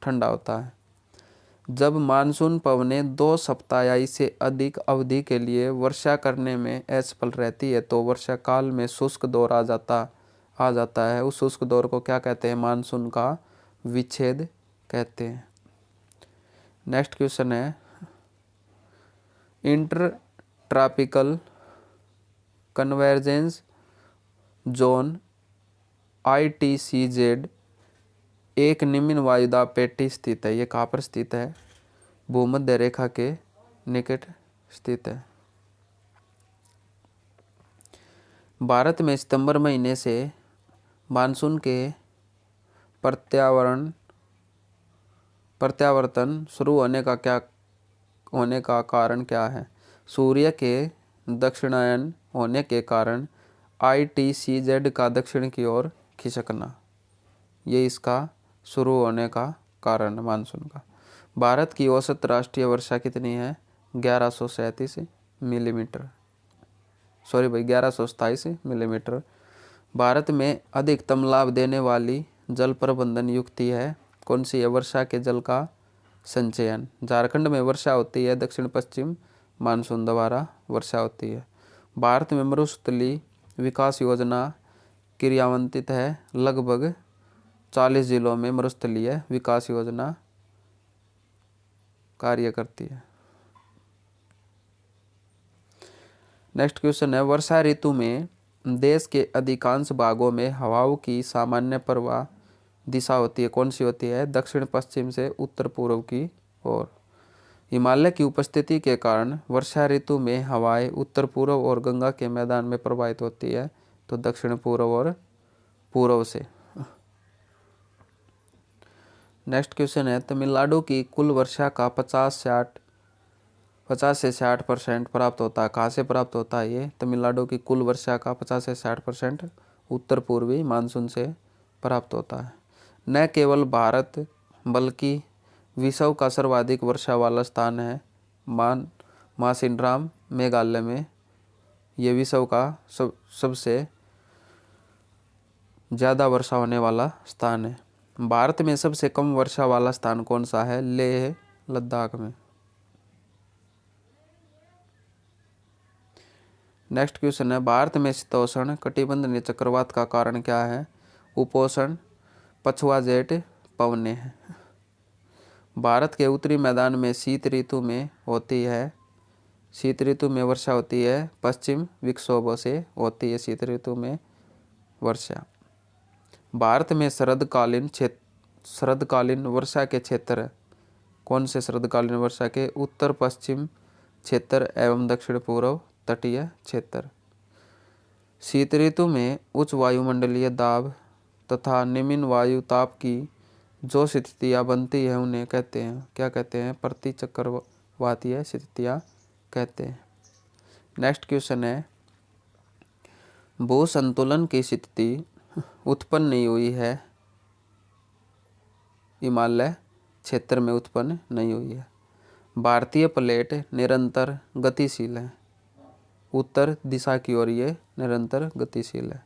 Speaker 1: ठंडा होता है। जब मानसून पवनें 2 सप्ताह या इससे अधिक अवधि के लिए वर्षा करने में असफल रहती है तो वर्षा काल में शुष्क दौर आ जाता है। उस शुष्क दौर को क्या कहते हैं? मानसून का विच्छेद कहते हैं। नेक्स्ट क्वेश्चन है, inter tropical convergence zone ITCZ एक निम्न वायुदाब पेटी स्थित है। ये कहाँ पर स्थित है? भूमध्य रेखा के निकट स्थित है। भारत में सितंबर महीने से मानसून के प्रत्यावर्तन शुरू होने का कारण क्या है? सूर्य के दक्षिणायन होने के कारण ITCZ का दक्षिण की ओर खिसकना, ये इसका शुरू होने का कारण मानसून का। भारत की औसत राष्ट्रीय वर्षा कितनी है? 1137 मिलीमीटर, 1127 मिलीमीटर। भारत में अधिकतम लाभ देने वाली जल प्रबंधन युक्ति है कौन सी है? वर्षा के जल का संचयन। झारखंड में वर्षा होती है, दक्षिण पश्चिम मानसून द्वारा वर्षा होती है। भारत में मरुस्थलीय विकास योजना क्रियान्वित है। लगभग 40 जिलों में मरुस्थलीय विकास योजना कार्य करती है। नेक्स्ट क्वेश्चन है, वर्षा ऋतु में देश के अधिकांश भागों में हवाओं की सामान्य प्रवाह दिशा होती है कौन सी होती है? दक्षिण पश्चिम से उत्तर पूर्व की ओर। हिमालय की उपस्थिति के कारण वर्षा ऋतु में हवाएं उत्तर पूर्व और गंगा के मैदान में प्रवाहित होती है तो दक्षिण पूर्व और पूर्व से। नेक्स्ट क्वेश्चन है, तमिलनाडु की कुल वर्षा का 50 से 60% प्राप्त होता है। कहाँ से प्राप्त होता है ये? तमिलनाडु की कुल वर्षा का 50 से 60% उत्तर पूर्वी मानसून से प्राप्त होता है। न केवल भारत बल्कि विश्व का सर्वाधिक वर्षा वाला स्थान है मासिनराम, मेघालय में। ये विश्व का सबसे ज़्यादा वर्षा होने वाला स्थान है। भारत में सबसे कम वर्षा वाला स्थान कौन सा है? लेह लद्दाख में। नेक्स्ट क्वेश्चन है, भारत में शीतोष्ण कटिबंधीय चक्रवात का कारण क्या है? उपोष्ण पछुआ जेट पवनें हैं। भारत के उत्तरी मैदान में शीत ऋतु में वर्षा होती है। पश्चिम विक्षोभों से होती है शीत ऋतु में वर्षा। भारत में शरदकालीन वर्षा के क्षेत्र कौन से? शरदकालीन वर्षा के उत्तर पश्चिम क्षेत्र एवं दक्षिण पूर्व तटीय क्षेत्र। शीत ऋतु में उच्च वायुमंडलीय दाब तथा निम्न वायु ताप की जो स्थितियाँ बनती है उन्हें कहते हैं, क्या कहते हैं? प्रतिचक्रवातीय स्थितियाँ कहते हैं। नेक्स्ट क्वेश्चन है, भू संतुलन की स्थिति उत्पन्न नहीं हुई है, हिमालय क्षेत्र में उत्पन्न नहीं हुई है। भारतीय प्लेट निरंतर गतिशील है, उत्तर दिशा की ओर ये निरंतर गतिशील है,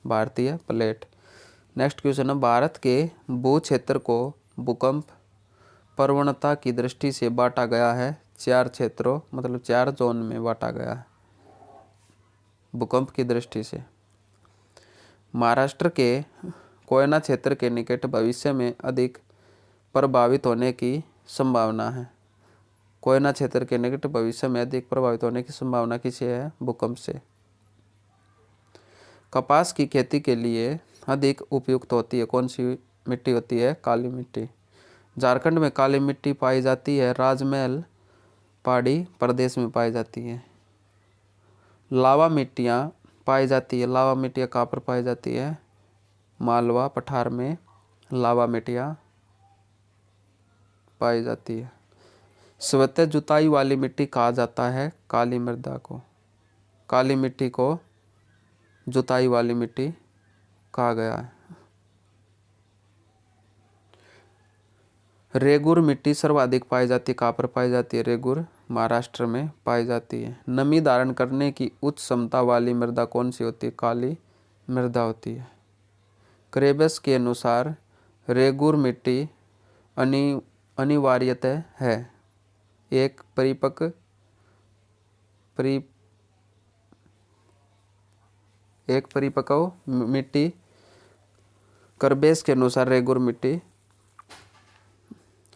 Speaker 1: भारतीय प्लेट। नेक्स्ट क्वेश्चन है, भारत के भू क्षेत्र को भूकंप प्रवणता की दृष्टि से बांटा गया है 4 क्षेत्रों, मतलब 4 जोन में बांटा गया है भूकंप की दृष्टि से। महाराष्ट्र के कोयना क्षेत्र के निकट भविष्य में अधिक प्रभावित होने की संभावना है। कोयना क्षेत्र के निकट भविष्य में अधिक प्रभावित होने की संभावना किसे है? भूकंप से। कपास की खेती के लिए अधिक उपयुक्त होती है कौन सी मिट्टी होती है? काली मिट्टी। झारखंड में काली मिट्टी पाई जाती है, राजमहल पहाड़ी प्रदेश में पाई जाती है। लावा मिट्टियाँ पाई जाती है, लावा मिट्टियाँ कहाँ पर पाई जाती है? मालवा पठार में लावा मिट्टियाँ पाई जाती है। स्वतः जुताई वाली मिट्टी कहा जाता है काली मृदा को। काली मिट्टी को जुताई वाली मिट्टी कहा गया है। रेगुर मिट्टी सर्वाधिक पाई जाती है, कहाँ पर पाई जाती है? रेगुर महाराष्ट्र में पाई जाती है। नमी धारण करने की उच्च क्षमता वाली मृदा कौन सी होती है? काली मृदा होती है। क्रेबस के अनुसार रेगुर मिट्टी अनिवार्यतः है। एक परिपक्व मिट्टी करबेस के अनुसार रेगुर मिट्टी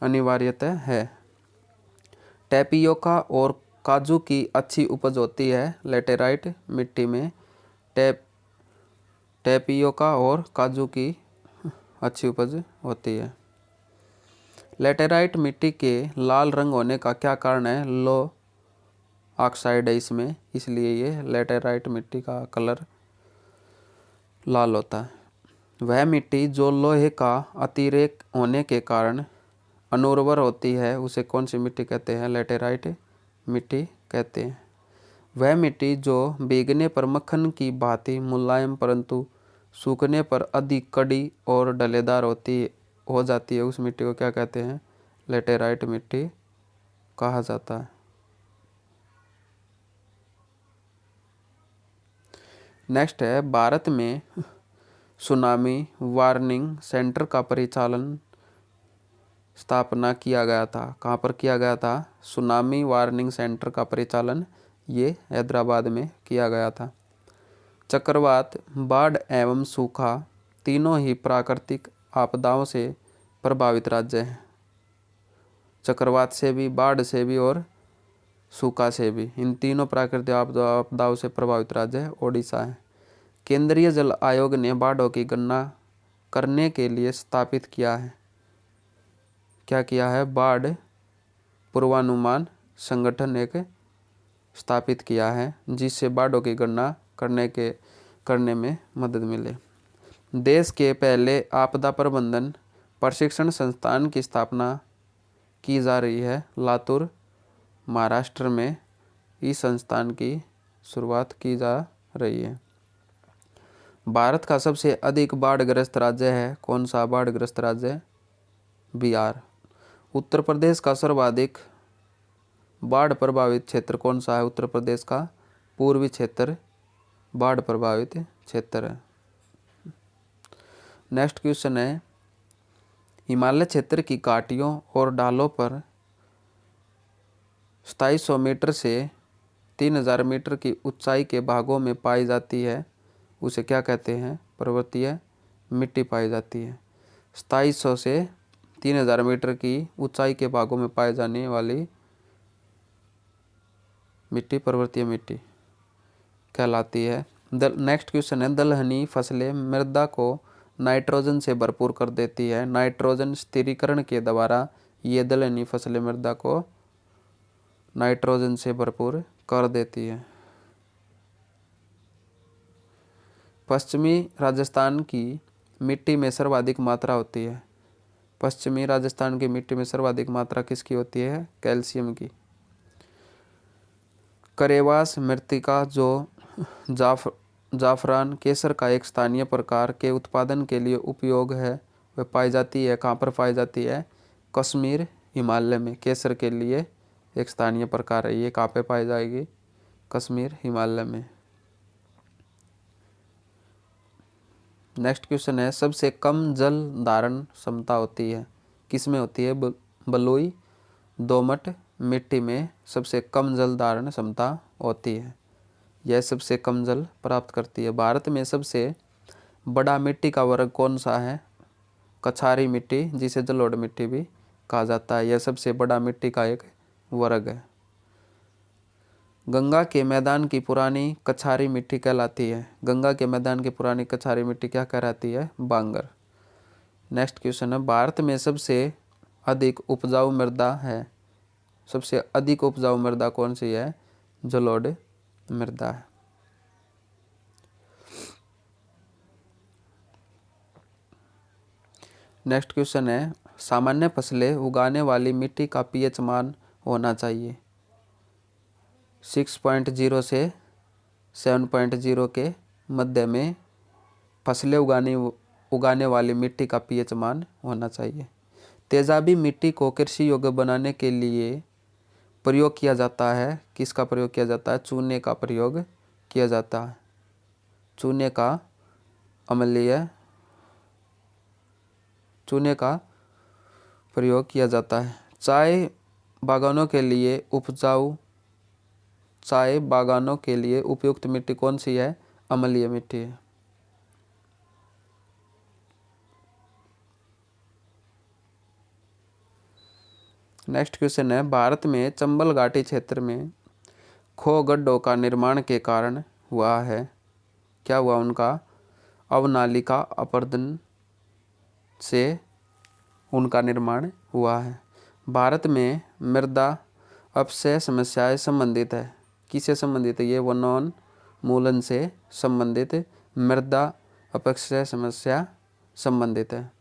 Speaker 1: अनिवार्यतः है। टैपियोका और काजू की अच्छी उपज होती है लेटेराइट मिट्टी में। टैपियोका और काजू की अच्छी उपज होती है। लेटेराइट मिट्टी के लाल रंग होने का क्या कारण है? लो ऑक्साइड है इसमें, इसलिए ये लेटेराइट मिट्टी का कलर लाल होता है। वह मिट्टी जो लोहे का अतिरेक होने के कारण अनुर्वर होती है उसे कौन सी मिट्टी कहते हैं? लेटेराइट मिट्टी कहते हैं। वह मिट्टी जो भीगने पर मक्खन की भांति मुलायम परंतु सूखने पर अधिक कड़ी और डलेदार हो जाती है, उस मिट्टी को क्या कहते हैं? लेटेराइट मिट्टी कहा जाता है। नेक्स्ट है, भारत में सुनामी वार्निंग सेंटर का परिचालन स्थापना किया गया था। कहाँ पर किया गया था? सुनामी वार्निंग सेंटर का परिचालन ये हैदराबाद में किया गया था। चक्रवात, बाढ़ एवं सूखा तीनों ही प्राकृतिक आपदाओं से प्रभावित राज्य हैं। चक्रवात से भी, बाढ़ से भी और सूखा से भी, इन तीनों प्राकृतिक आपदाओं से प्रभावित राज्य है ओडिशा है। केंद्रीय जल आयोग ने बाढ़ों की गणना करने के लिए स्थापित किया है। क्या किया है? बाढ़ पूर्वानुमान संगठन एक स्थापित किया है जिससे बाढ़ों की गणना करने में मदद मिले। देश के पहले आपदा प्रबंधन प्रशिक्षण संस्थान की स्थापना की जा रही है लातूर, महाराष्ट्र में इस संस्थान की शुरुआत की जा रही है। भारत का सबसे अधिक बाढ़ग्रस्त राज्य है कौन सा? बाढ़ग्रस्त राज्य बिहार। उत्तर प्रदेश का सर्वाधिक बाढ़ प्रभावित क्षेत्र कौन सा है? उत्तर प्रदेश का पूर्वी क्षेत्र बाढ़ प्रभावित क्षेत्र है। नेक्स्ट क्वेश्चन है, हिमालय क्षेत्र की घाटियों और ढालों पर 2700 मीटर से 3000 मीटर की ऊंचाई के भागों में पाई जाती है उसे क्या कहते हैं? पर्वतीय मिट्टी पाई जाती है। 2700 से 3000 मीटर की ऊंचाई के भागों में पाई जाने वाली मिट्टी पर्वतीय मिट्टी कहलाती है। नेक्स्ट क्वेश्चन है, दलहनी फसलें मृदा को नाइट्रोजन से भरपूर कर देती है। नाइट्रोजन स्थिरीकरण के द्वारा ये दलहनी फसलें मृदा को नाइट्रोजन से भरपूर कर देती है। पश्चिमी राजस्थान की मिट्टी में सर्वाधिक मात्रा होती है। पश्चिमी राजस्थान की मिट्टी में सर्वाधिक मात्रा किसकी होती है? कैल्शियम की। करेवास मृत्तिका जो जाफरान केसर का एक स्थानीय प्रकार के उत्पादन के लिए उपयोग है वह पाई जाती है। कहाँ पर पाई जाती है? कश्मीर, हिमालय में केसर के लिए एक स्थानीय प्रकार है। ये कहाँ पे पाई जाएगी? कश्मीर, हिमालय में। नेक्स्ट क्वेश्चन है, सबसे कम जल धारण क्षमता होती है किसमें होती है? बलुई दोमट मिट्टी में सबसे कम जल धारण क्षमता होती है। यह सबसे कम जल प्राप्त करती है। भारत में सबसे बड़ा मिट्टी का वर्ग कौन सा है? कछारी मिट्टी, जिसे जलोढ़ मिट्टी भी कहा जाता है। यह सबसे बड़ा मिट्टी का एक वर्ग है। गंगा के मैदान की पुरानी कछारी मिट्टी कहलाती है। गंगा के मैदान की पुरानी कछारी मिट्टी क्या कहलाती है? बांगर। नेक्स्ट क्वेश्चन है, भारत में सबसे अधिक उपजाऊ मृदा है। सबसे अधिक उपजाऊ मृदा कौन सी है? जलोढ़ मृदा है। नेक्स्ट क्वेश्चन है, सामान्य फसलें उगाने वाली मिट्टी का पीएच मान होना चाहिए 6.0 से 7.0 के मध्य में फसलें उगाने वाली मिट्टी का पीएच मान होना चाहिए। तेजाबी मिट्टी को कृषि योग्य बनाने के लिए प्रयोग किया जाता है। किसका प्रयोग किया जाता है? चूने का प्रयोग किया जाता है। चूने का प्रयोग किया जाता है। चाय बागानों के लिए उपयुक्त मिट्टी कौन सी है? अम्लीय मिट्टी है। नेक्स्ट क्वेश्चन है, भारत में चंबल घाटी क्षेत्र में खो गड्ढों का निर्माण के कारण हुआ है। क्या हुआ उनका? अवनालिका अपरदन से उनका निर्माण हुआ है। भारत में मृदा अपक्षय समस्याएं संबंधित है। किससे संबंधित है? ये वनोन्मूलन से संबंधित मृदा अपक्षय समस्या संबंधित है।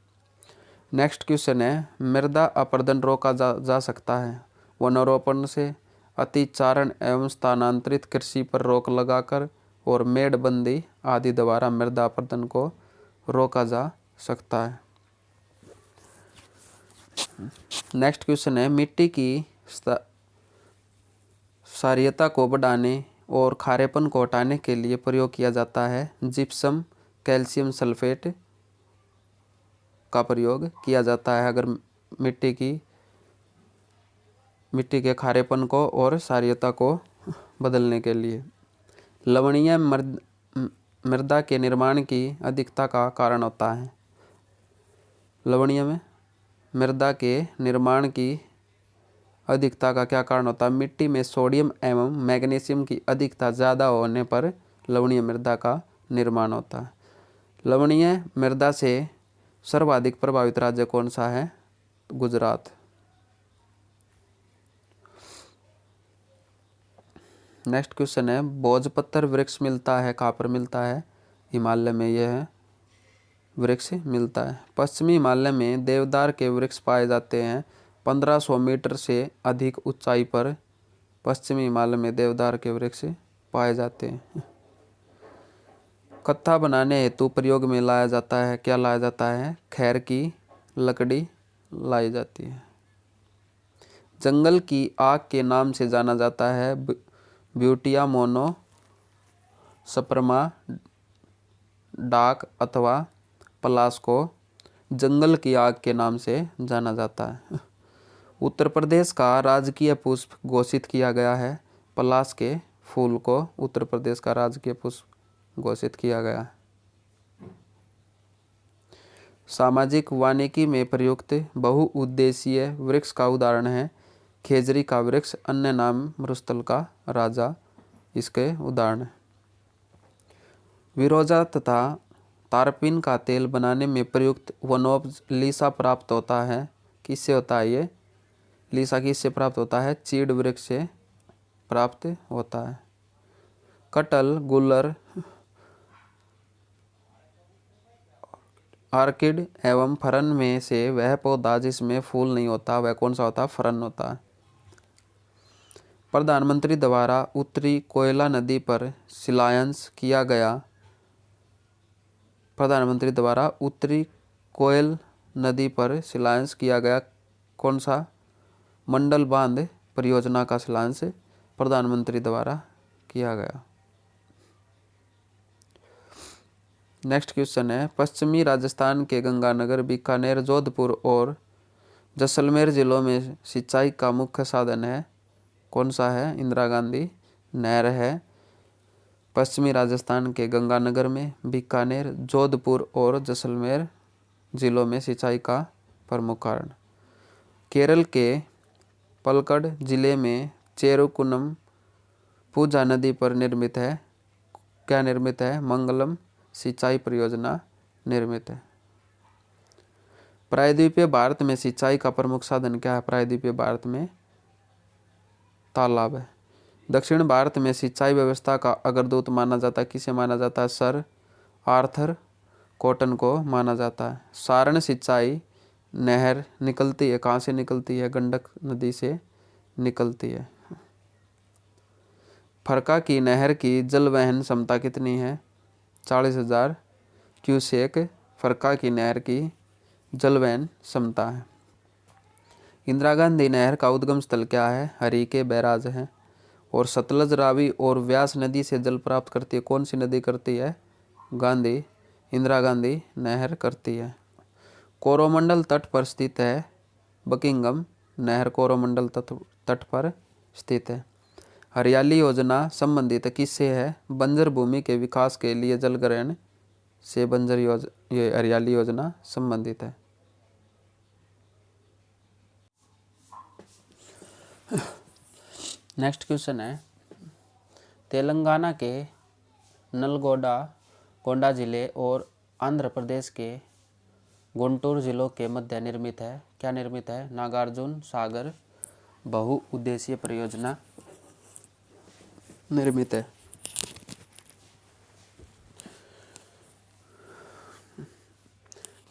Speaker 1: नेक्स्ट क्वेश्चन है, मृदा अपरदन रोका जा सकता है वनारोपण से, अतिचारण एवं स्थानांतरित कृषि पर रोक लगाकर और मेड़बंदी आदि द्वारा मृदा अपरदन को रोका जा सकता है। नेक्स्ट क्वेश्चन है, मिट्टी की क्षारीयता को बढ़ाने और खारेपन को हटाने के लिए प्रयोग किया जाता है जिप्सम कैल्शियम सल्फेट का प्रयोग किया जाता है अगर मिट्टी के खारेपन को और क्षारीयता को बदलने के लिए। लवणीय मृदा के निर्माण की अधिकता का कारण होता है। लवणीय में मृदा के निर्माण की अधिकता का क्या कारण होता है? मिट्टी में सोडियम एवं मैग्नीशियम की अधिकता ज़्यादा होने पर लवणीय मृदा का निर्माण होता है। लवणीय मृदा से सर्वाधिक प्रभावित राज्य कौन सा है? गुजरात। नेक्स्ट क्वेश्चन है, भोजपत्र वृक्ष मिलता है कहाँ पर मिलता है? हिमालय में यह वृक्ष मिलता है। पश्चिमी हिमालय में देवदार के वृक्ष पाए जाते हैं। 1500 मीटर से अधिक ऊंचाई पर पश्चिमी हिमालय में देवदार के वृक्ष पाए जाते हैं। कत्था बनाने हेतु प्रयोग में लाया जाता है। क्या लाया जाता है? खैर की लकड़ी लाई जाती है। जंगल की आग के नाम से जाना जाता है ब्यूटिया मोनोस्पर्मा डाक अथवा पलाश को जंगल की आग के नाम से जाना जाता है। उत्तर प्रदेश का राजकीय पुष्प घोषित किया गया है। पलाश के फूल को उत्तर प्रदेश का राजकीय पुष्प घोषित किया गया है। सामाजिक वानिकी में प्रयुक्त बहुउद्देशीय वृक्ष का उदाहरण है खेजरी का वृक्ष, अन्य नाम मरुस्थल का राजा इसके उदाहरण है। विरोजा तथा तारपीन का तेल बनाने में प्रयुक्त वनोपज लीसा प्राप्त होता है। किससे होता है ये? लीसा किससे प्राप्त होता है? चीड़ वृक्ष से प्राप्त होता है। कटल, गुलर, आर्किड एवं फरन में से वह पौधा जिसमें फूल नहीं होता वह कौन सा होता है? फरन होता है। प्रधानमंत्री द्वारा उत्तरी कोयला नदी पर शिलान्यास किया गया। प्रधानमंत्री द्वारा उत्तरी कोयल नदी पर शिलान्यास किया गया कौन सा? मंडल बांध परियोजना का शिलान्यास प्रधानमंत्री द्वारा किया गया। नेक्स्ट क्वेश्चन है, पश्चिमी राजस्थान के गंगानगर, बीकानेर, जोधपुर और जैसलमेर जिलों में सिंचाई का मुख्य साधन है कौन सा है? इंदिरा गांधी नहर है। पश्चिमी राजस्थान के गंगानगर में, बीकानेर, जोधपुर और जैसलमेर जिलों में सिंचाई का प्रमुख कारण। केरल के पलक्कड़ जिले में चेरुकुनम पूजा नदी पर निर्मित है। क्या निर्मित है? मंगलम सिंचाई परियोजना निर्मित है। प्रायद्वीपीय भारत में सिंचाई का प्रमुख साधन क्या है? प्रायद्वीपीय भारत में तालाब है। दक्षिण भारत में सिंचाई व्यवस्था का अग्रदूत माना जाता है। किसे माना जाता है? सर आर्थर कॉटन को माना जाता है। सारण सिंचाई नहर निकलती है, कहाँ से निकलती है? गंडक नदी से निकलती है। फरक्का की नहर की जल वहन क्षमता कितनी है? 40,000 क्यूसेक फरक्का की नहर की जल वहन क्षमता है। इंदिरा गांधी नहर का उद्गम स्थल क्या है? हरिके बैराज है। और सतलज, रावी और व्यास नदी से जल प्राप्त करती है कौन सी नदी करती है? इंदिरा गांधी नहर करती है। कोरोमंडल तट पर स्थित है बकिंगम नहर कोरोमंडल तट पर स्थित है। हरियाली योजना संबंधित किससे है? बंजर भूमि के विकास के लिए जल ग्रहण से ये हरियाली योजना संबंधित है। नेक्स्ट क्वेश्चन है, तेलंगाना के नलगोंडा जिले और आंध्र प्रदेश के गुंटूर जिलों के मध्य निर्मित है, क्या निर्मित है? नागार्जुन सागर बहुउद्देशीय परियोजना निर्मित है।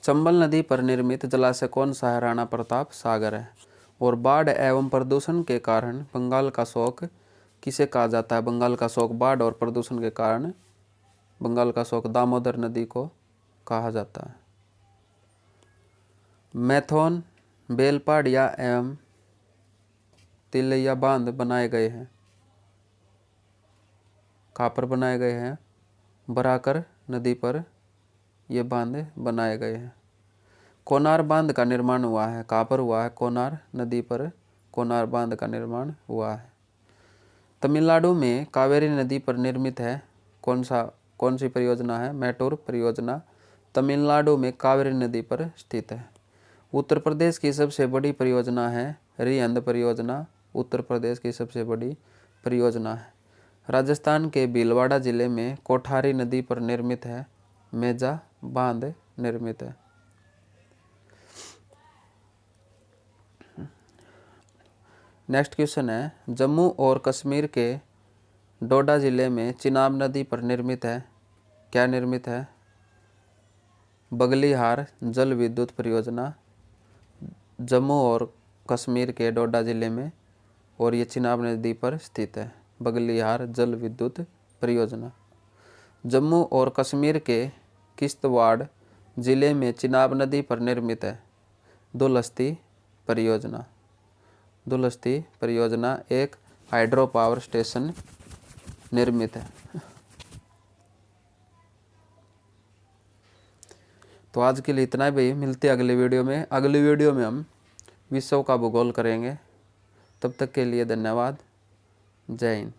Speaker 1: चंबल नदी पर निर्मित जलाशय कौन सा है? राणा प्रताप सागर है। और बाढ़ एवं प्रदूषण के कारण बंगाल का शोक किसे कहा जाता है? बंगाल का शोक बाढ़ और प्रदूषण के कारण बंगाल का शोक दामोदर नदी को कहा जाता है। मैथोन, बेलपाड़िया एवं तिलैया बांध बनाए गए हैं, कहाँ पर बनाए गए हैं? बराकर नदी पर ये बांध बनाए गए हैं। कोनार बांध का निर्माण हुआ है, कहाँ पर हुआ है? कोनार नदी पर कोनार बांध का निर्माण हुआ है। तमिलनाडु में कावेरी नदी पर निर्मित है कौन सी परियोजना है? मैटूर परियोजना तमिलनाडु में कावेरी नदी पर स्थित है। उत्तर प्रदेश की सबसे बड़ी परियोजना है रिहंद परियोजना, उत्तर प्रदेश की सबसे बड़ी परियोजना है। राजस्थान के भीलवाड़ा जिले में कोठारी नदी पर निर्मित है मेजा बांध निर्मित है। नेक्स्ट क्वेश्चन है, जम्मू और कश्मीर के डोडा जिले में चिनाब नदी पर निर्मित है, क्या निर्मित है? बगलीहार जल विद्युत परियोजना जम्मू और कश्मीर के डोडा जिले में, और ये चिनाब नदी पर स्थित है। बगलीहार जल विद्युत परियोजना जम्मू और कश्मीर के किश्तवाड़ जिले में चिनाब नदी पर निर्मित है। दुलस्ती परियोजना एक हाइड्रो पावर स्टेशन निर्मित है। तो आज के लिए इतना ही भाई, मिलते हैं अगले वीडियो में। अगली वीडियो में हम विश्व का भूगोल करेंगे। तब तक के लिए धन्यवाद। जय हिंद।